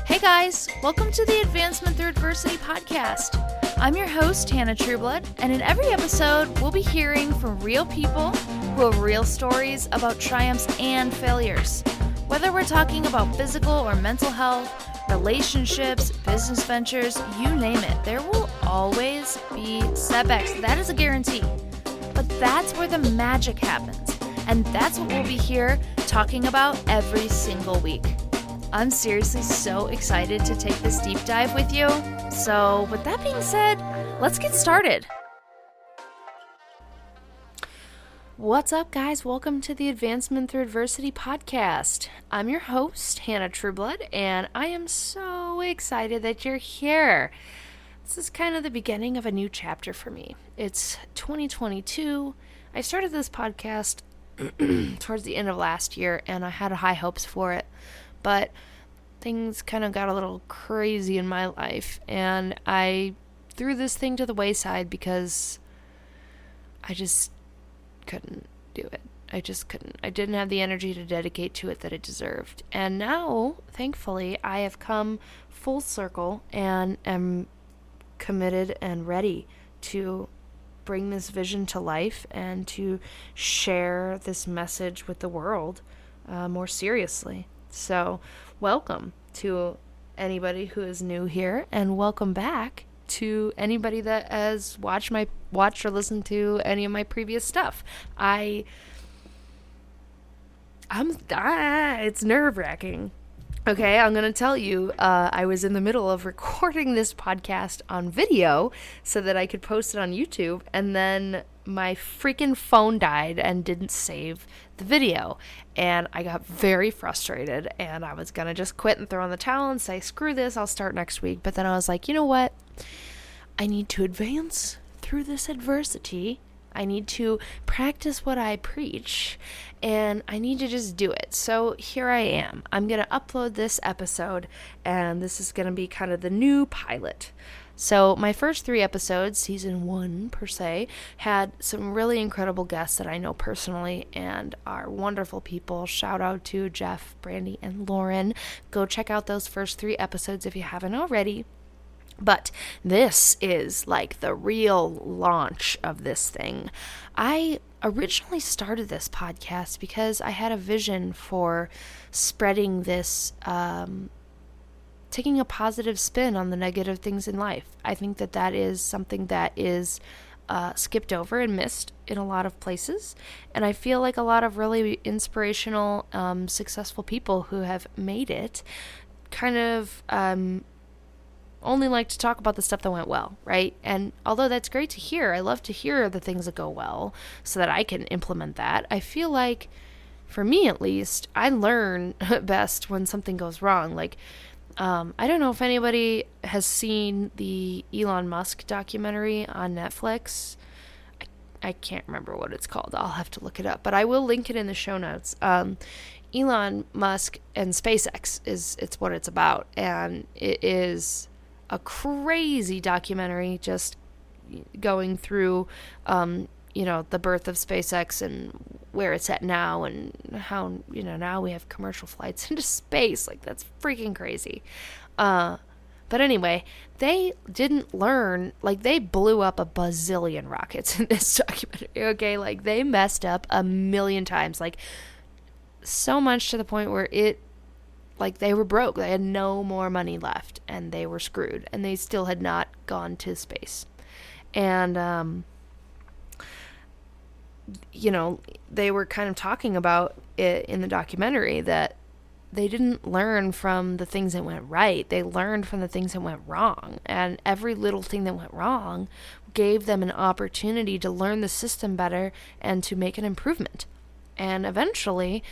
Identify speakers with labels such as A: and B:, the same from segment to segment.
A: Hey guys, welcome to the Advancement Through Adversity podcast. I'm your host, Hannah Trueblood, and in every episode, we'll be hearing from real people who have real stories about triumphs and failures. Whether we're talking about physical or mental health, relationships, business ventures, you name it, there will always be setbacks. That is a guarantee. But that's where the magic happens, and that's what we'll be here talking about every single week. I'm seriously so excited to take this deep dive with you. So with that being said, let's get started. What's up, guys? Welcome to the Advancement Through Adversity podcast. I'm your host, Hannah Trueblood, and I am so excited that you're here. This is kind of the beginning of a new chapter for me. It's 2022. I started this podcast towards the end of last year, and I had high hopes for it. But things kind of got a little crazy in my life, and I threw this thing to the wayside because I just couldn't do it. I just couldn't. I didn't have the energy to dedicate to it that it deserved. And now, thankfully, I have come full circle and am committed and ready to bring this vision to life and to share this message with the world more seriously. So, welcome to anybody who is new here, and welcome back to anybody that has watched or listened to any of my previous stuff. It's nerve-wracking. Okay, I'm going to tell you, I was in the middle of recording this podcast on video so that I could post it on YouTube, and then my freaking phone died and didn't save the video, and I got very frustrated, and I was going to just quit and throw in the towel and say, screw this, I'll start next week. But then I was like, you know what? I need to advance through this adversity. I need to practice what I preach, and I need to just do it. So here I am. I'm going to upload this episode, and this is going to be kind of the new pilot. So my first 3 episodes, season 1 per se, had some really incredible guests that I know personally and are wonderful people. Shout out to Jeff, Brandy, and Lauren. Go check out those first 3 episodes if you haven't already. But this is like the real launch of this thing. I originally started this podcast because I had a vision for spreading this, taking a positive spin on the negative things in life. I think that is something that is skipped over and missed in a lot of places. And I feel like a lot of really inspirational, successful people who have made it kind of only like to talk about the stuff that went well, right? And although that's great to hear, I love to hear the things that go well so that I can implement that. I feel like, for me at least, I learn best when something goes wrong. Like, I don't know if anybody has seen the Elon Musk documentary on Netflix. I can't remember what it's called. I'll have to look it up, but I will link it in the show notes. Elon Musk and SpaceX it's what it's about, and it is a crazy documentary just going through, the birth of SpaceX and where it's at now, and how, now we have commercial flights into space. Like, that's freaking crazy. But anyway, they didn't learn, like, they blew up a bazillion rockets in this documentary, okay? Like, they messed up a million times, like, so much to the point where they were broke. They had no more money left, and they were screwed, and they still had not gone to space. And, they were kind of talking about it in the documentary that they didn't learn from the things that went right. They learned from the things that went wrong. And every little thing that went wrong gave them an opportunity to learn the system better and to make an improvement. And eventually,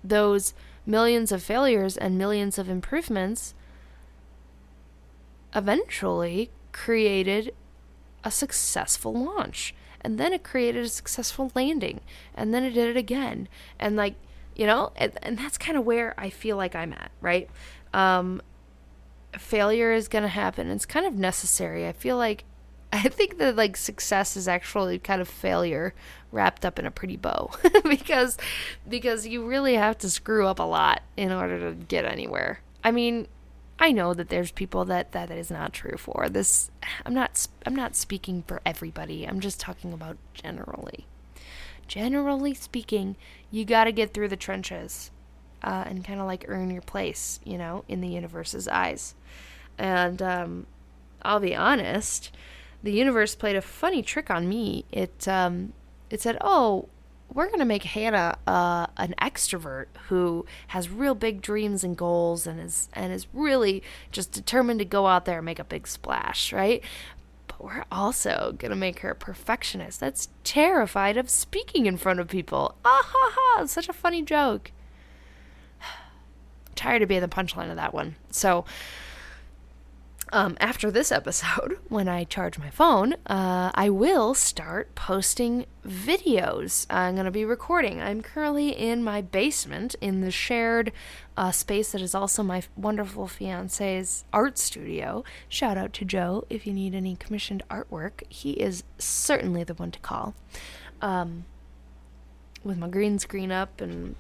A: those millions of failures and millions of improvements eventually created a successful launch. And then it created a successful landing. And then it did it again. And and that's kind of where I feel like I'm at, right? Failure is going to happen. It's kind of necessary. I feel like I think that like success is actually kind of failure wrapped up in a pretty bow because you really have to screw up a lot in order to get anywhere. I mean, I know that there's people that is not true for. This I'm not speaking for everybody. I'm just talking about generally. Generally speaking, you got to get through the trenches and kind of like earn your place, in the universe's eyes. And I'll be honest, the universe played a funny trick on me. It said, "Oh, we're going to make Hannah an extrovert who has real big dreams and goals and is really just determined to go out there and make a big splash, right? But we're also going to make her a perfectionist that's terrified of speaking in front of people." Ah ha ha, it's such a funny joke. I'm tired of being the punchline of that one. So after this episode, when I charge my phone, I will start posting videos. I'm going to be recording. I'm currently in my basement in the shared space that is also my wonderful fiance's art studio. Shout out to Joe if you need any commissioned artwork. He is certainly the one to call. With my green screen up and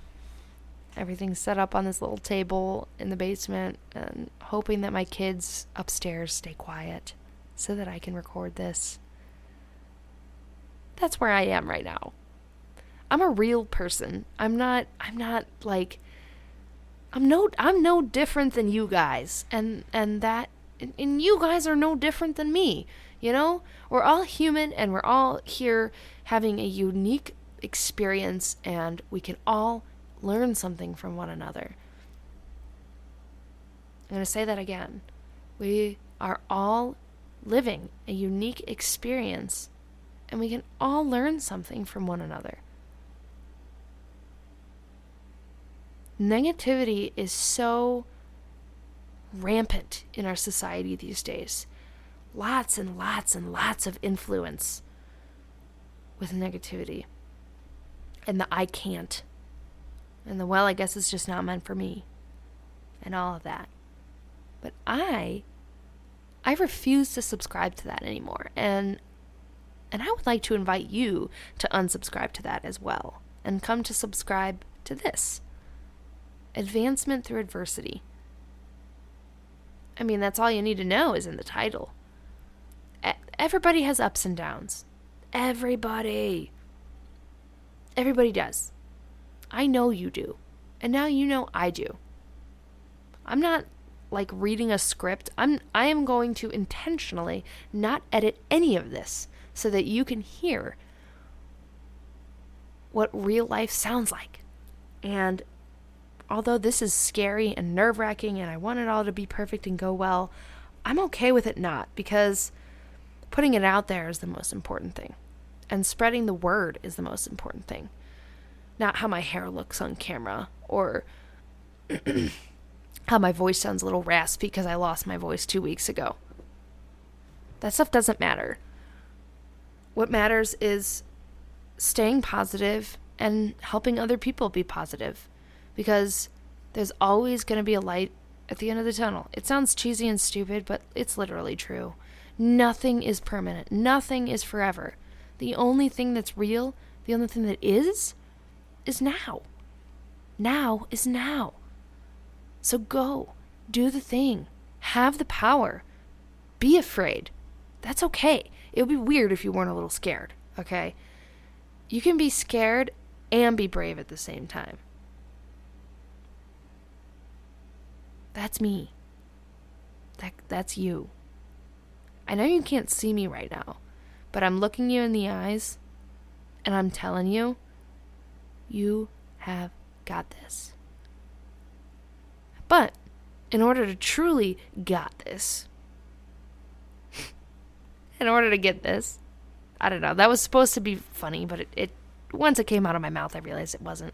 A: everything set up on this little table in the basement, and hoping that my kids upstairs stay quiet so that I can record this. That's where I am right now. I'm a real person. I'm no different than you guys. And you guys are no different than me. We're all human and we're all here having a unique experience, and we can all learn something from one another. I'm going to say that again. We are all living a unique experience, and we can all learn something from one another. Negativity is so rampant in our society these days. Lots and lots and lots of influence with negativity. And the I can't. And the, well, I guess it's just not meant for me. And all of that. But I refuse to subscribe to that anymore. And I would like to invite you to unsubscribe to that as well. And come to subscribe to this. Advancement through adversity. I mean, that's all you need to know is in the title. Everybody has ups and downs. Everybody does. I know you do. And now you know I do. I'm not like reading a script. I am going to intentionally not edit any of this so that you can hear what real life sounds like. And although this is scary and nerve-wracking and I want it all to be perfect and go well, I'm okay with it not, because putting it out there is the most important thing. And spreading the word is the most important thing. Not how my hair looks on camera, or how my voice sounds a little raspy because I lost my voice 2 weeks ago. That stuff doesn't matter. What matters is staying positive and helping other people be positive, because there's always going to be a light at the end of the tunnel. It sounds cheesy and stupid, but it's literally true. Nothing is permanent. Nothing is forever. The only thing that's real, the only thing that is now. Now is now. So go. Do the thing. Have the power. Be afraid. That's okay. It would be weird if you weren't a little scared, okay? You can be scared and be brave at the same time. That's me. That's you. I know you can't see me right now, but I'm looking you in the eyes and I'm telling you, you have got this. But in order to truly got this, in order to get this, I don't know, that was supposed to be funny, but it once it came out of my mouth, I realized it wasn't.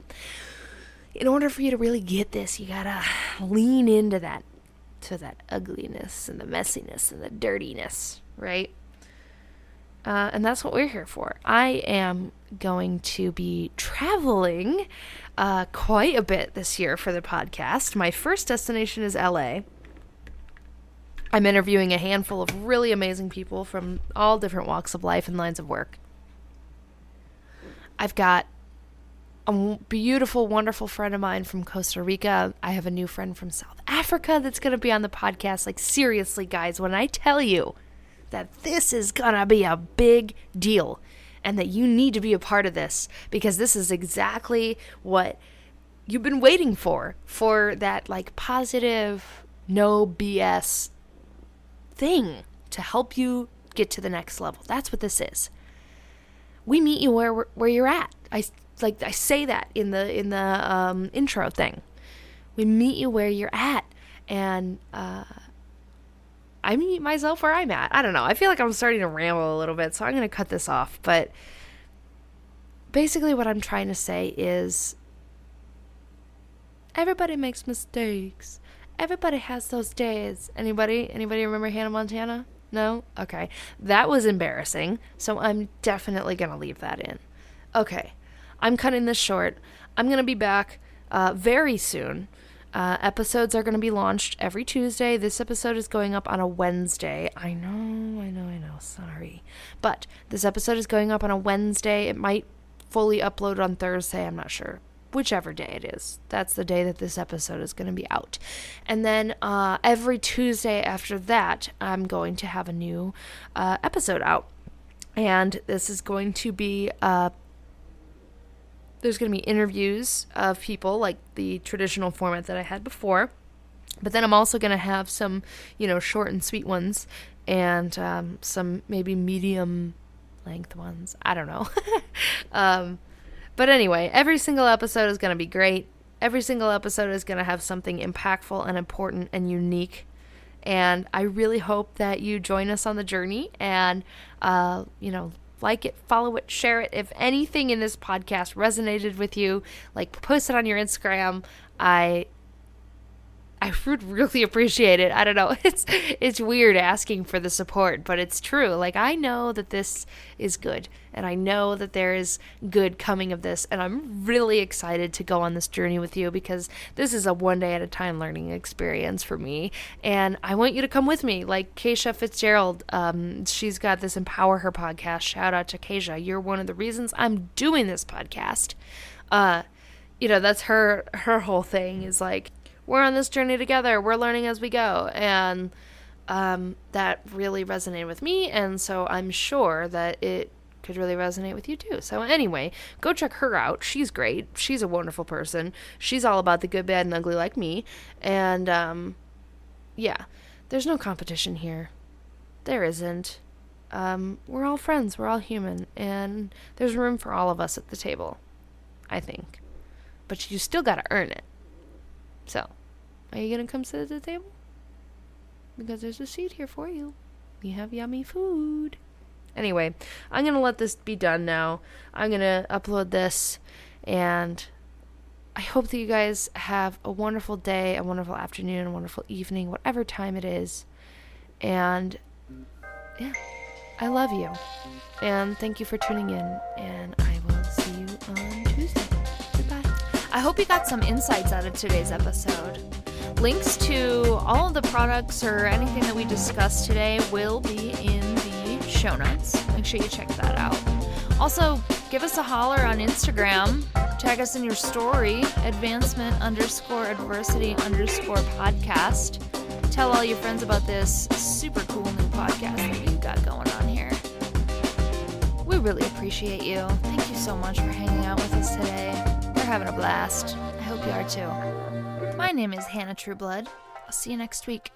A: In order for you to really get this, you gotta lean into that, to that ugliness and the messiness and the dirtiness, right? And that's what we're here for. I am going to be traveling quite a bit this year for the podcast. My first destination is LA. I'm interviewing a handful of really amazing people from all different walks of life and lines of work. I've got a beautiful, wonderful friend of mine from Costa Rica. I have a new friend from South Africa that's going to be on the podcast. Like, seriously, guys, when I tell you that this is going to be a big deal and that you need to be a part of this, because this is exactly what you've been waiting for that, like, positive, no BS thing to help you get to the next level. That's what this is. We meet you where you're at. I say that in the intro thing. We meet you where you're at, and I meet myself where I'm at. I don't know. I feel like I'm starting to ramble a little bit, so I'm going to cut this off. But basically what I'm trying to say is everybody makes mistakes. Everybody has those days. Anybody remember Hannah Montana? No? Okay. That was embarrassing, so I'm definitely going to leave that in. Okay. I'm cutting this short. I'm going to be back very soon. Episodes are going to be launched every Tuesday. This episode is going up on a Wednesday. I know. Sorry. But this episode is going up on a Wednesday. It might fully upload on Thursday. I'm not sure. Whichever day it is. That's the day that this episode is going to be out. And then every Tuesday after that, I'm going to have a new episode out. And this is going to be... there's going to be interviews of people, like the traditional format that I had before. But then I'm also going to have some, short and sweet ones, and some maybe medium length ones. I don't know. But anyway, every single episode is going to be great. Every single episode is going to have something impactful and important and unique. And I really hope that you join us on the journey and, like it, follow it, share it. If anything in this podcast resonated with you, like, post it on your Instagram. I would really appreciate it. I don't know. It's weird asking for the support, but it's true. Like, I know that this is good, and I know that there is good coming of this, and I'm really excited to go on this journey with you, because this is a one day at a time learning experience for me, and I want you to come with me. Like Keisha Fitzgerald, she's got this Empower Her podcast. Shout out to Keisha. You're one of the reasons I'm doing this podcast. That's her whole thing is like, we're on this journey together. We're learning as we go. And that really resonated with me. And so I'm sure that it could really resonate with you too. So anyway, go check her out. She's great. She's a wonderful person. She's all about the good, bad, and ugly like me. And there's no competition here. There isn't. We're all friends. We're all human. And there's room for all of us at the table, I think. But you still got to earn it. So, are you going to come sit at the table? Because there's a seat here for you. We have yummy food. Anyway, I'm going to let this be done now. I'm going to upload this, and I hope that you guys have a wonderful day, a wonderful afternoon, a wonderful evening, whatever time it is. And, yeah, I love you. And thank you for tuning in, and I will see you on Tuesday. I hope you got some insights out of today's episode. Links to all of the products or anything that we discussed today will be in the show notes. Make sure you check that out. Also, give us a holler on Instagram. Tag us in your story, advancement_adversity_podcast. Tell all your friends about this super cool new podcast that we've got going on here. We really appreciate you. Thank you so much for hanging out with us today. We're having a blast. I hope you are too. My name is Hannah Trueblood. I'll see you next week.